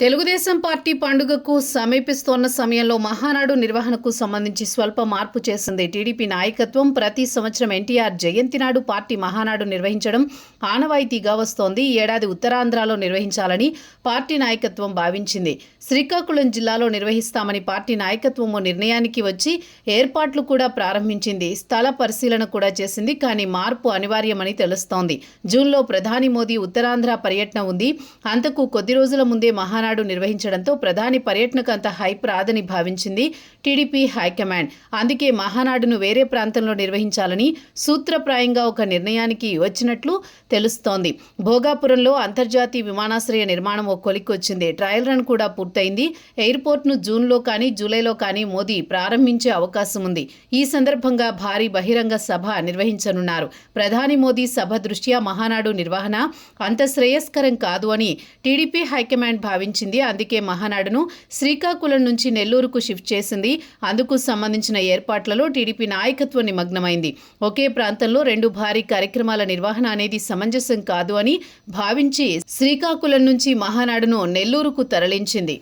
Telugu Desam party పండుగకు సమీపిస్తోన్న సమయంలో మహానాడు నిర్వహణకు సంబంధించి స్వల్ప మార్పు చేసింది టీడీపీ నాయకత్వం. ప్రతి సంవత్సరం ఎన్టీఆర్ జయంతి నాడు పార్టీ మహానాడు నిర్వహించడం ఆనవాయితీగా వస్తోంది. ఈ ఏడాది ఉత్తరాంధ్రలో నిర్వహించాలని పార్టీ నాయకత్వం భావించింది. శ్రీకాకుళం జిల్లాలో నిర్వహిస్తామని పార్టీ నాయకత్వం నిర్ణయానికి వచ్చి ఏర్పాట్లు కూడా ప్రారంభించింది. స్థల పరిశీలన కూడా చేసింది. కానీ మార్పు అనివార్యమని తెలుస్తోంది. జూన్లో ప్రధాని మోదీ ఉత్తరాంధ్ర పర్యటన ఉంది. అంతకు కొద్ది రోజుల ముందే మహానాడు నిర్వహించడంతో ప్రధాని పర్యటనకు అంత హైప్ రాదని భావించింది టీడీపీ హైకమాండ్. అందుకే మహానాడును వేరే ప్రాంతంలో నిర్వహించాలని సూత్రప్రాయంగా ఒక నిర్ణయానికి వచ్చినట్లు తెలుస్తోంది. భోగాపురంలో అంతర్జాతీయ విమానాశ్రయ నిర్మాణం ఓ కొలిక్కొచ్చింది. ట్రయల్ రన్ కూడా పూర్తయింది. ఎయిర్పోర్ట్ను జూన్లో కానీ జూలైలో కానీ మోదీ ప్రారంభించే అవకాశం ఉంది. ఈ సందర్భంగా భారీ బహిరంగ సభ నిర్వహించనున్నారు. ప్రధాని మోదీ సభ దృష్ట్యా మహానాడు నిర్వహణ అంత శ్రేయస్కరం కాదు అని టీడీపీ హైకమాండ్ భావించింది. అందుకే మహానాడును శ్రీకాకుళం నుంచి నెల్లూరుకు షిఫ్ట్ చేసింది. అందుకు సంబంధించిన ఏర్పాట్లలో టీడీపీ నాయకత్వం నిమగ్నమైంది. ఒకే ప్రాంతంలో రెండు భారీ కార్యక్రమాల నిర్వహణ అనేది సమంజసం కాదు అని భావించి శ్రీకాకుళం నుంచి మహానాడును నెల్లూరుకు తరలించింది.